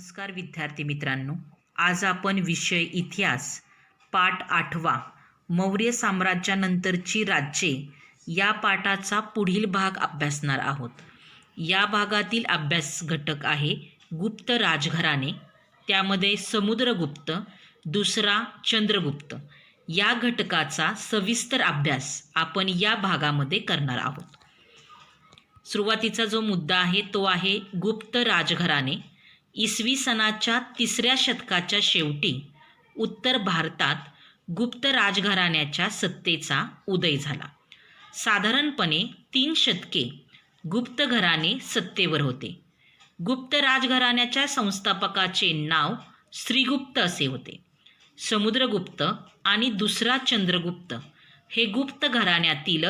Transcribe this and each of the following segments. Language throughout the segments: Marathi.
नमस्कार विद्यार्थी मित्रांनो, आज आपण विषय इतिहास पाठ 8वा मौर्य साम्राज्यानंतरची राज्ये या पाठाचा पुढील भाग अभ्यासणार आहोत. या भागातील अभ्यास घटक आहे गुप्त राजघराणे, त्यामध्ये समुद्रगुप्त, दुसरा चंद्रगुप्त. या घटकाचा सविस्तर अभ्यास आपण या भागामध्ये करणार आहोत. सुरुवातीचा जो मुद्दा आहे तो आहे गुप्त राजघराणे. इसवी सनाच्या 3ऱ्या शतकाच्या शेवटी उत्तर भारतात गुप्त राजघराण्याच्या सत्तेचा उदय झाला. साधारणपणे 3 शतके गुप्त घराणे सत्तेवर होते. गुप्त राजघराण्याच्या संस्थापकाचे नाव श्रीगुप्त असे होते. समुद्रगुप्त आणि दुसरा चंद्रगुप्त हे गुप्त घराण्यातील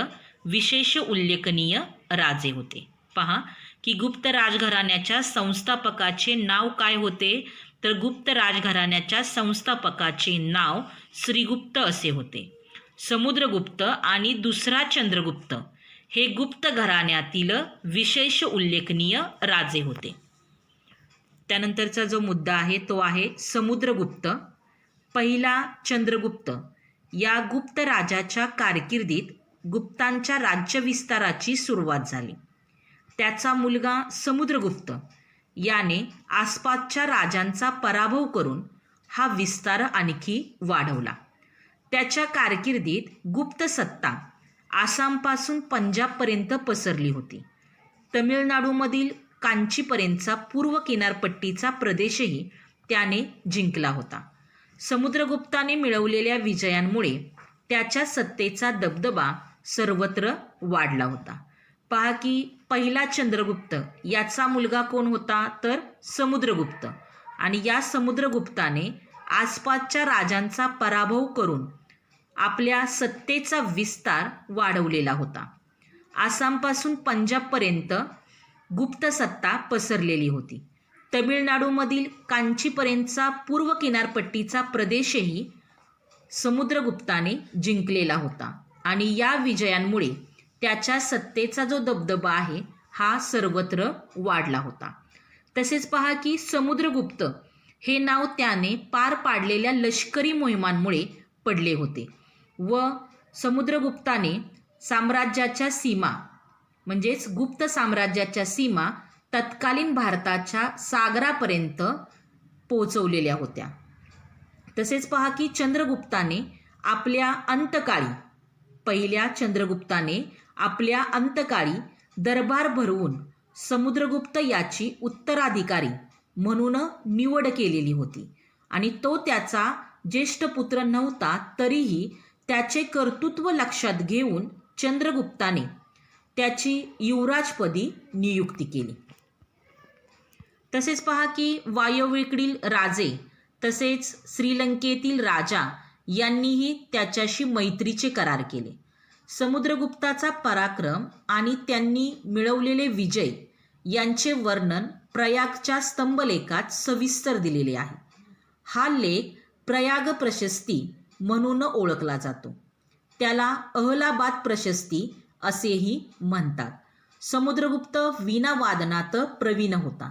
विशेष उल्लेखनीय राजे होते. पहा की गुप्त राजघराण्याच्या संस्थापकाचे नाव काय होते, तर गुप्त राजघराण्याच्या संस्थापकाचे नाव श्रीगुप्त असे होते. समुद्रगुप्त आणि दुसरा चंद्रगुप्त हे गुप्त घराण्यातील विशेष उल्लेखनीय राजे होते. त्यानंतरचा जो मुद्दा आहे तो आहे समुद्रगुप्त. पहिला चंद्रगुप्त या गुप्त राजाच्या कारकिर्दीत गुप्तांच्या राज्यविस्ताराची सुरुवात झाली. त्याचा मुलगा समुद्रगुप्त याने आसपासच्या राजांचा पराभव करून हा विस्तार आणखी वाढवला. त्याच्या कारकिर्दीत गुप्त सत्ता आसामपासून पंजाबपर्यंत पसरली होती. तमिळनाडूमधील कांचीपर्यंतचा पूर्व किनारपट्टीचा प्रदेशही त्याने जिंकला होता. समुद्रगुप्ताने मिळवलेल्या विजयांमुळे त्याच्या सत्तेचा दबदबा सर्वत्र वाढला होता. पहा की पहिला चंद्रगुप्त याचा मुलगा कोण होता, तर समुद्रगुप्त. आणि या समुद्रगुप्ताने आसपासच्या राजांचा पराभव करून आपल्या सत्तेचा विस्तार वाढवलेला होता. आसामपासून पंजाबपर्यंत गुप्त सत्ता पसरलेली होती. तमिळनाडूमधील कांचीपर्यंतचा पूर्व किनारपट्टीचा प्रदेशही समुद्रगुप्ताने जिंकलेला होता. आणि या विजयांमुळे त्याच्या सत्तेचा जो दबदबा आहे हा सर्वत्र वाढला होता. तसेच पहा की समुद्रगुप्त हे नाव त्याने पार पाडलेल्या लष्करी मोहिमांमुळे पडले होते व समुद्रगुप्ताने साम्राज्याच्या सीमा म्हणजेच गुप्त साम्राज्याच्या सीमा तत्कालीन भारताच्या सागरापर्यंत पोहोचवलेल्या होत्या. तसेच पहा की चंद्रगुप्ताने आपल्या अंतकाळी पहिल्या चंद्रगुप्ताने आपल्या अंतकाळी दरबार भरवून समुद्रगुप्त याची उत्तराधिकारी म्हणून निवड केलेली होती. आणि तो त्याचा ज्येष्ठ पुत्र नव्हता, तरीही त्याचे कर्तृत्व लक्षात घेऊन चंद्रगुप्ताने त्याची युवराजपदी नियुक्ती केली. तसेच पहा की वायव्येकडील राजे तसेच श्रीलंकेतील राजा यांनीही त्याच्याशी मैत्रीचे करार केले. समुद्रगुप्ताचा पराक्रम आणि त्यांनी मिळवलेले विजय यांचे वर्णन प्रयागच्या स्तंभलेखात सविस्तर दिलेले आहे. हा लेख प्रयाग प्रशस्ती म्हणून ओळखला जातो. त्याला अहलाबाद प्रशस्ती असेही म्हणतात. समुद्रगुप्त वीणावादनात प्रवीण होता.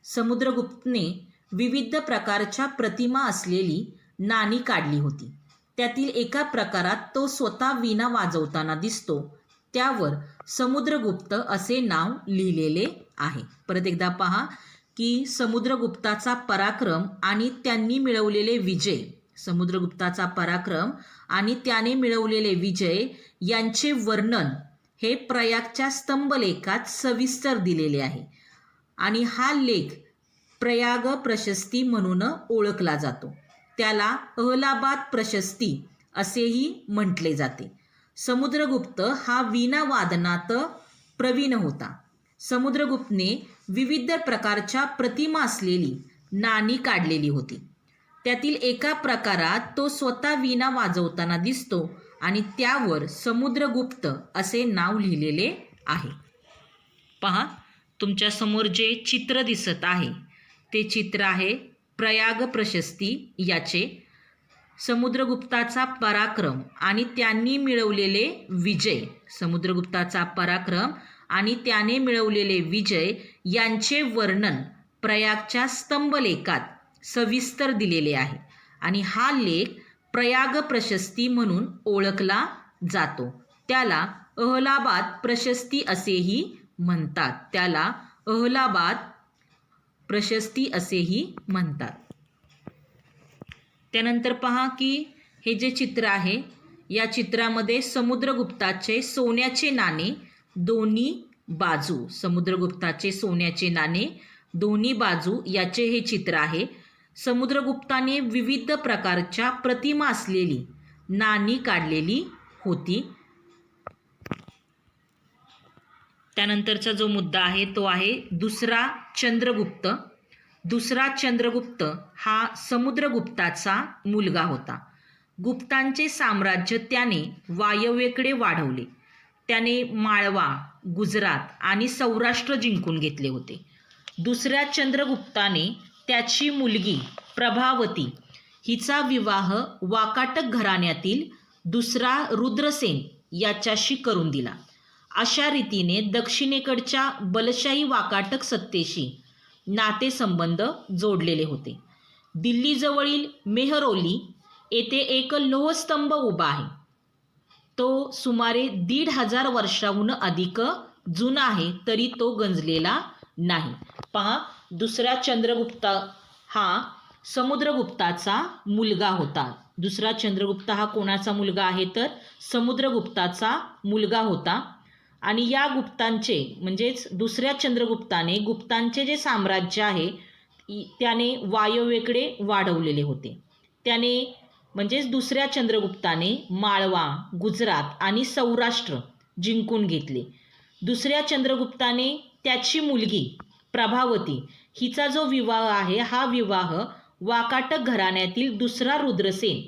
समुद्रगुप्तने विविध प्रकारच्या प्रतिमा असलेली नाणी काढली होती. त्यातील एका प्रकारात तो स्वतः वीणा वाजवताना दिसतो. त्यावर समुद्रगुप्त असे नाव लिहिलेले आहे. परत एकदा पहा की समुद्रगुप्ताचा पराक्रम आणि त्यांनी मिळवलेले विजय, समुद्रगुप्ताचा पराक्रम आणि त्याने मिळवलेले विजय यांचे वर्णन हे प्रयागच्या स्तंभलेखात सविस्तर दिलेले आहे. आणि हा लेख प्रयाग प्रशस्ती म्हणून ओळखला जातो. त्याला अहलाबाद प्रशस्ती असेही म्हटले जाते. समुद्रगुप्त हा वीणावादनात प्रवीण होता. समुद्रगुप्तने विविध प्रकारच्या प्रतिमा असलेली नाणी काढलेली होती. त्यातील एका प्रकारात तो स्वतः वीणा वाजवताना दिसतो आणि त्यावर समुद्रगुप्त असे नाव लिहिलेले आहे. पहा तुमच्यासमोर जे चित्र दिसत आहे ते चित्र आहे प्रयाग प्रशस्ती याचे. समुद्रगुप्ताचा पराक्रम आणि त्यांनी मिळवलेले विजय, समुद्रगुप्ताचा पराक्रम आणि त्याने मिळवलेले विजय यांचे वर्णन प्रयागच्या स्तंभलेखात सविस्तर दिलेले आहे आणि हा लेख प्रयाग प्रशस्ती म्हणून ओळखला जातो. त्याला अहलाबाद प्रशस्ती असेही म्हणतात. त्याला अहलाबाद प्रशस्ती असेही म्हणतात. त्यानंतर पहा की हे जे चित्र आहे, या चित्रामध्ये समुद्रगुप्ताचे सोन्याचे नाणे दोन्ही बाजू, समुद्रगुप्ताचे सोन्याचे नाणे दोन्ही बाजू याचे हे चित्र आहे. समुद्रगुप्ताने विविध प्रकारच्या प्रतिमा असलेली नाणी काढलेली होती. त्यानंतरचा जो मुद्दा आहे तो आहे दुसरा चंद्रगुप्त. दुसरा चंद्रगुप्त हा समुद्रगुप्ताचा मुलगा होता. गुप्तांचे साम्राज्य त्याने वायव्येकडे वाढवले. त्याने माळवा, गुजरात आणि सौराष्ट्र जिंकून घेतले होते. दुसऱ्या चंद्रगुप्ताने त्याची मुलगी प्रभावती हिचा विवाह वाकाटक घराण्यातील दुसरा रुद्रसेन याच्याशी करून दिला. अशा रीतीने दक्षिणेकडच्या बलशाही वाकाटक सत्तेशी नातेसंबंध जोडलेले होते. दिल्लीजवळील मेहरौली येथे एक लोहस्तंभ उभा आहे. तो सुमारे 1500 वर्षाहून अधिक जुना आहे, तरी तो गंजलेला नाही. पहा, दुसरा चंद्रगुप्त हा समुद्रगुप्ताचा मुलगा होता. दुसरा चंद्रगुप्त हा कोणाचा मुलगा आहे तर समुद्रगुप्ताचा मुलगा होता. आणि या गुप्तांचे म्हणजेच दुसऱ्या चंद्रगुप्ताने गुप्तांचे जे साम्राज्य आहे त्याने वायव्येकडे वाढवलेले होते. त्याने म्हणजेच दुसऱ्या चंद्रगुप्ताने माळवा, गुजरात आणि सौराष्ट्र जिंकून घेतले. दुसऱ्या चंद्रगुप्ताने त्याची मुलगी प्रभावती हिचा जो विवाह आहे हा विवाह वाकाटक घराण्यातील दुसरा रुद्रसेन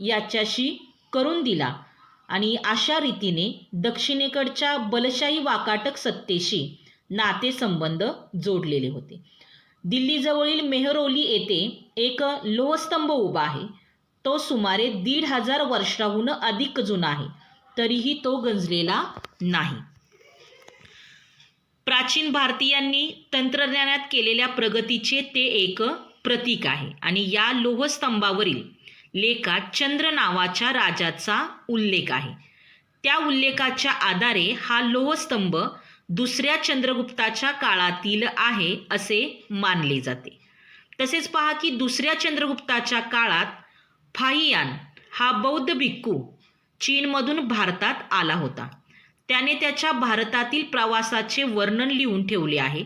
याच्याशी करून दिला आणि अशा रीतीने दक्षिणेकडच्या बलशाही वाकाटक सत्तेशी नातेसंबंध जोडलेले होते. दिल्लीजवळील मेहरौली येथे एक लोहस्तंभ उभा आहे. तो सुमारे 1500 वर्षाहून अधिक जुना आहे, तरीही तो गंजलेला नाही. प्राचीन भारतीयांनी तंत्रज्ञानात केलेल्या प्रगतीचे ते एक प्रतीक आहे आणि या लोहस्तंभावरील लेखात चंद्र नावाच्या राजाचा उल्लेख आहे. त्या उल्लेखाच्या आधारे हा लोहस्तंभ दुसऱ्या चंद्रगुप्ताच्या काळातील आहे असे मानले जाते. तसेच पहा की दुसऱ्या चंद्रगुप्ताच्या काळात फाहियान हा बौद्ध भिक्खू चीनमधून भारतात आला होता. त्याने त्याच्या भारतातील प्रवासाचे वर्णन लिहून ठेवले आहे.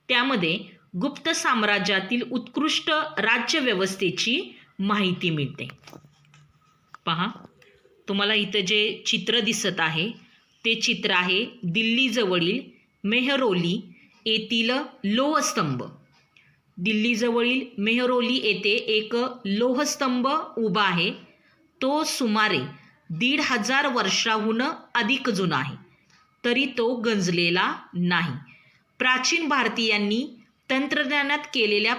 त्यामध्ये गुप्त साम्राज्यातील उत्कृष्ट राज्यव्यवस्थेची माहिती मिळते. पहा, तुम्हाला इथं जे चित्र दिसत आहे ते चित्र आहे दिल्लीजवळील मेहरौली येथील लोहस्तंभ. दिल्लीजवळील मेहरौली येथे एक लोहस्तंभ उभा आहे. तो सुमारे 1500 वर्षाहून अधिक जुना आहे, तरी तो गंजलेला नाही. प्राचीन भारतीयांनी तंत्रज्ञानात केलेल्या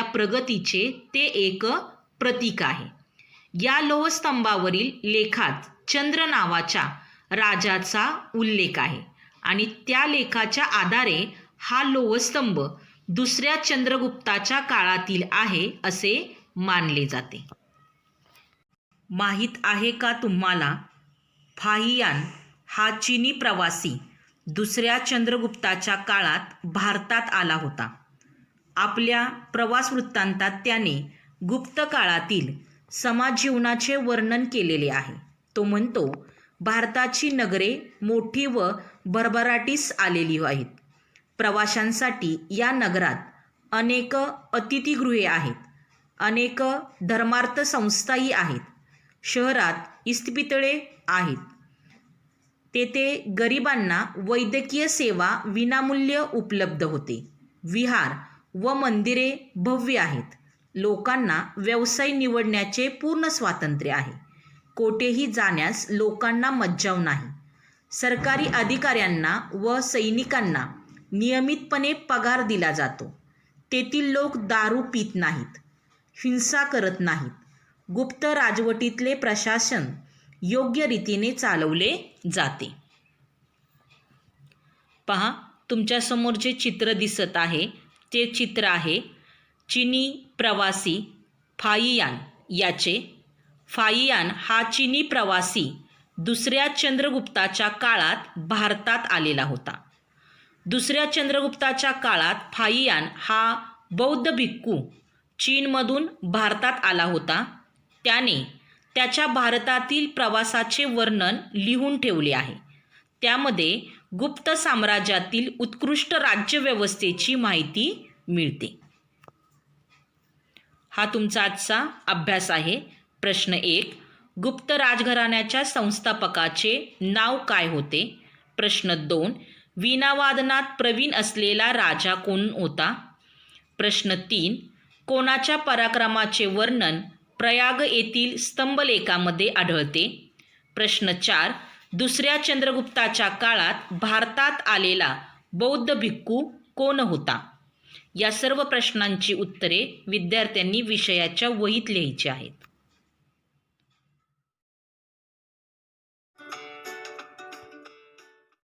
प्रगतीचे ते एक प्रतीक आहे. या लोहस्तंभावरील लेखात चंद्र नावाच्या राजाचा उल्लेख आहे आणि त्या लेखाच्या आधारे हा लोहस्तंभ दुसऱ्या चंद्रगुप्ताच्या काळातील आहे असे मानले जाते. माहीत आहे का तुम्हाला, फाहियान हा चीनी प्रवासी दुसऱ्या चंद्रगुप्ताच्या काळात भारतात आला होता. आपल्या प्रवास वृत्तांतात त्याने गुप्त काळातील समाज जीवनाचे वर्णन केलेले आहे. तो म्हणतो, भारताची नगरे मोठी व भरभराटीस आलेली आहेत. प्रवाशांसाठी या नगरात अनेक अतिथीगृहे आहेत. अनेक धर्मार्थ संस्थाही आहेत. शहरात इस्पितळे आहेत. तेथे गरिबांना वैद्यकीय सेवा विनामूल्य उपलब्ध होते. विहार व मंदिरे भव्य आहेत. लोकांना व्यवसाय निवडण्याचे पूर्ण स्वातंत्र्य आहे. कोठेही जाण्यास लोकांना मज्जाव नाही. सरकारी अधिकाऱ्यांना व सैनिकांना नियमितपणे पगार दिला जातो. तेथील लोक दारू पित नाहीत, हिंसा करत नाहीत. गुप्त राजवटीतले प्रशासन योग्य रीतीने चालवले जाते. पहा, तुमच्यासमोर जे चित्र दिसत आहे ते चित्र आहे चिनी प्रवासी फाहियान याचे. फाहियान हा चिनी प्रवासी दुसऱ्या चंद्रगुप्ताच्या काळात भारतात आलेला होता. दुसऱ्या चंद्रगुप्ताच्या काळात फाहियान हा बौद्ध भिक्खू चीनमधून भारतात आला होता. त्याने त्याच्या भारतातील प्रवासाचे वर्णन लिहून ठेवले आहे. त्यामध्ये गुप्त साम्राज्यातील उत्कृष्ट राज्यव्यवस्थेची माहिती मिळते. हा तुमचा आजचा अभ्यास आहे. प्रश्न 1. गुप्त राजघराण्याच्या संस्थापकाचे नाव काय होते? प्रश्न 2. वीणावादनात प्रवीण असलेला राजा कोण होता? प्रश्न 3. कोणाच्या पराक्रमाचे वर्णन प्रयाग येथील स्तंभलेखामध्ये आढळते? प्रश्न 4. दुसऱ्या चंद्रगुप्ताच्या काळात भारतात आलेला बौद्ध भिक्खू कोण होता? या सर्व प्रश्नांची उत्तरे विद्यार्थ्यांनी विषयाच्या वहीत लिहायची आहेत.